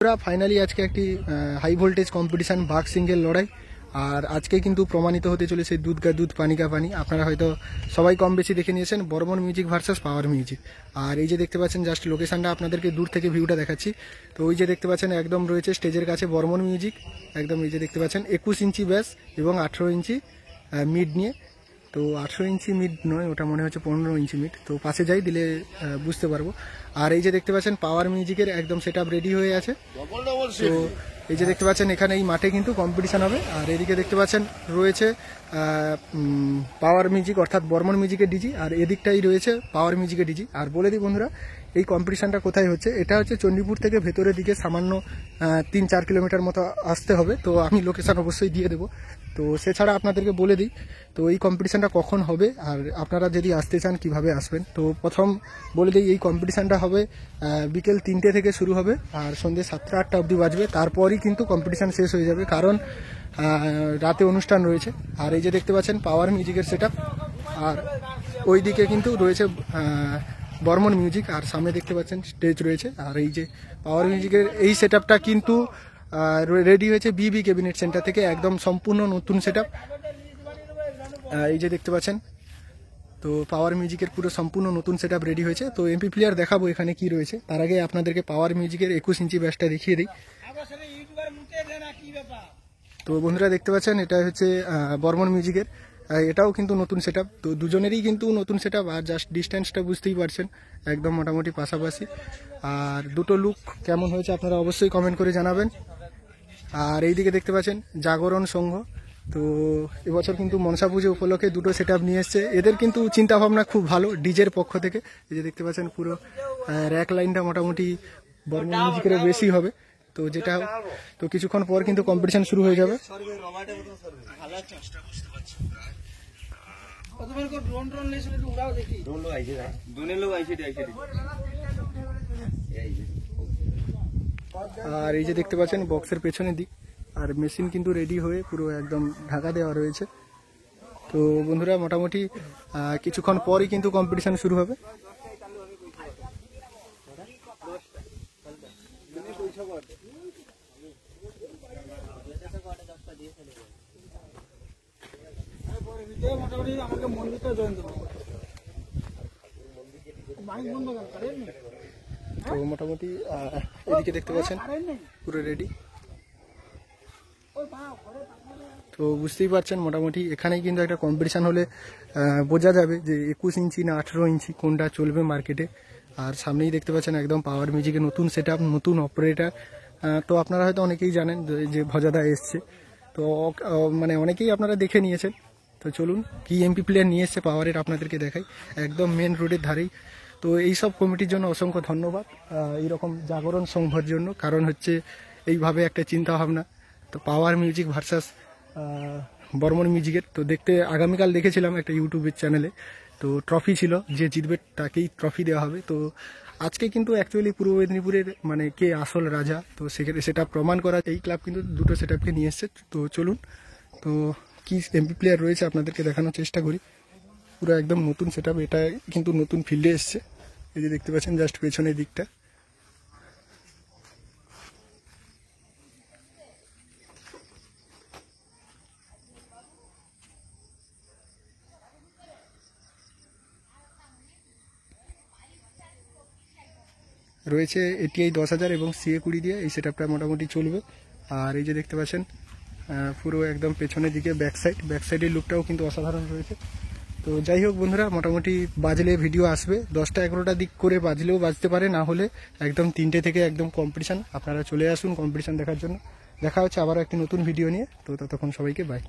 Finally আজকে একটি high voltage competition বাঘ সিঙ্গেল লড়াই। আর আজকে কিন্তু প্রমাণিত হতে চলেছে দুধ কা দুধ পানি কা পানি। আপনারা হয়তো সবাই কম বেশি দেখে নিয়েছেন Burman music versus power music. আর এই যে দেখতে পাচ্ছেন জাস্ট লোকেশনটা আপনাদেরকে দূর থেকে ভিউটা দেখাচ্ছি। তো ওই যে দেখতে পাচ্ছেন একদম রয়েছে স্টেজের কাছে বর্মন মিউজিক, একদম এই যে দেখতে পাচ্ছেন 21 ইঞ্চি ব্যাস এবং 18 ইঞ্চি মিড নিয়ে। তো 18 ইঞ্চি মিড নয়, ওটা মনে হচ্ছে 15 ইঞ্চি মিড। তো পাশে যাই দিলে বুঝতে পারবো। আর এই যে দেখতে পাচ্ছেন পাওয়ার মিউজিকের একদম সেট আপ রেডি হয়ে আছে। তো এই যে দেখতে পাচ্ছেন এখানে এই মাঠে কিন্তু কম্পিটিশান হবে। আর এদিকে দেখতে পাচ্ছেন রয়েছে পাওয়ার মিউজিক অর্থাৎ বর্মন মিউজিকের ডিজি, আর এদিকটাই রয়েছে পাওয়ার মিউজিকের ডিজি। আর বলে দিই বন্ধুরা, এই কম্পিটিশানটা কোথায় হচ্ছে, এটা হচ্ছে চণ্ডীপুর থেকে ভেতরের দিকে সামান্য 3-4 কিলোমিটার মতো আসতে হবে। তো আমি লোকেশান অবশ্যই দিয়ে দেবো। তো সেছাড়া আপনাদেরকে বলে দিই তো এই কম্পিটিশানটা কখন হবে আর আপনারা যদি আসতে চান কিভাবে আসবেন। তো প্রথম বলে দিই এই কম্পিটিশানটা হবে বিকেল 3টে থেকে শুরু হবে আর সন্ধ্যে 7টা-8টা অবধি বাজবে। তারপরই কিন্তু কম্পিটিশান শেষ হয়ে যাবে, কারণ রাতে অনুষ্ঠান রয়েছে। আর এই যে দেখতে পাচ্ছেন পাওয়ার মিউজিকের সেট আপ, আর ওই দিকে কিন্তু রয়েছে বর্মন মিউজিক, আর সামনে দেখতে পাচ্ছেন স্টেজ রয়েছে। আর এই যে পাওয়ার মিউজিকের এই সেট আপটা কিন্তু রেডি হয়েছে বিবি ক্যাবিনেট সেন্টার থেকে, একদম সম্পূর্ণ নতুন সেট আপ। এই যে দেখতে পাচ্ছেন তো পাওয়ার মিউজিকের পুরো সম্পূর্ণ নতুন সেট আপ রেডি হয়েছে। তো এমপি প্লেয়ার দেখাবো এখানে কি রয়েছে, তার আগে আপনাদেরকে পাওয়ার মিউজিকের 21 ইঞ্চি ব্যাসটা দেখিয়ে দিই। তো বন্ধুরা দেখতে পাচ্ছেন এটা হচ্ছে বর্মন মিউজিকের, এটাও কিন্তু নতুন সেট আপ। তো দুজনেরই কিন্তু নতুন সেট আপ, আর জাস্ট ডিস্টেন্সটা বুঝতেই পারছেন একদম মোটামুটি পাশাপাশি। আর দুটো লুক কেমন হয়েছে আপনারা অবশ্যই কমেন্ট করে জানাবেন। আর এইদিকে দেখতে পাচ্ছেন জাগরণ সংঘ, তো এবছর কিন্তু মনসা পুজো উপলক্ষে দুটো সেট আপ নিয়ে এসছে। এদের কিন্তু চিন্তাভাবনা খুব ভালো ডিজের পক্ষ থেকে। এই যে দেখতে পাচ্ছেন পুরো র্যাক লাইনটা মোটামুটি বর্মন মিউজিকের বেশি হবে। তো যেটা তো কিছুক্ষণ পর কিন্তু কম্পিটিশন শুরু হয়ে যাবে। আর এই যে দেখতে পাচ্ছেন বক্সের পেছনের দিক, আর মেশিন কিন্তু রেডি হয়ে পুরো একদম ঢাকা দেওয়া রয়েছে। তো বন্ধুরা মোটামুটি কিছুক্ষণ পরই কিন্তু কম্পিটিশন শুরু হবে। তো মোটামুটি এদিকে দেখতে পাচ্ছেন পুরো রেডি। তো বুঝতেই পারছেন মোটামুটি এখানেই কিন্তু একটা কম্পিটিশান হলে বোঝা যাবে যে 21 ইঞ্চি না 18 ইঞ্চি কোনটা চলবে মার্কেটে। আর সামনেই দেখতে পাচ্ছেন একদম পাওয়ার মিউজিকের নতুন সেট আপ, নতুন অপারেটার। তো আপনারা হয়তো অনেকেই জানেন যে ভজাদা এসছে, তো মানে অনেকেই আপনারা দেখে নিয়েছেন। তো চলুন কি এমপি প্লেয়ার নিয়ে এসছে পাওয়ারের আপনাদেরকে দেখাই, একদম মেন রোডের ধারেই। তো এইসব কমিটির জন্য অসংখ্য ধন্যবাদ, এইরকম জাগরণ সংঘর জন্য, কারণ হচ্ছে এইভাবে একটা চিন্তা ভাবনা। তো পাওয়ার মিউজিক ভার্সাস বর্মন মিউজিকের তো দেখতে আগামীকাল দেখেছিলাম একটা ইউটিউবের চ্যানেলে। তো ট্রফি ছিল, যে জিতবে তাকেই ট্রফি দেওয়া হবে। তো আজকে কিন্তু অ্যাকচুয়ালি পূর্ব মেদিনীপুরের মানে কে আসল রাজা, তো সেক্ষেত্রে সেটা প্রমাণ করা এই ক্লাব কিন্তু দুটো সেট আপকে নিয়ে এসছে। তো চলুন তো কি এমপি প্লেয়ার রয়েছে আপনাদেরকে দেখানোর চেষ্টা করি। পুরো একদম নতুন সেট আপ, এটা কিন্তু নতুন ফিল্ডে এসছে। এই যে দেখতে পাচ্ছেন জাস্ট পেছনের দিকটা। রয়েছে এটিআই 10,000 এবং সিএ 20 দিয়ে এই সেট আপটা মোটামুটি চলবে। আর এই যে দেখতে পাচ্ছেন পুরো একদম পেছনের দিকে ব্যাক সাইডের লুকটাও কিন্তু অসাধারণ রয়েছে। তো যাই হোক বন্ধুরা, মোটামুটি বাজলে ভিডিও আসবে 10টা-11টা দিক করে, বাজলেও বাজতে পারে, না হলে একদম 3টে থেকে একদম কম্পিটিশান। আপনারা চলে আসুন কম্পিটিশান দেখার জন্য। দেখা হচ্ছে আবারও একটি নতুন ভিডিও নিয়ে। তো ততক্ষণ সবাইকে বাই।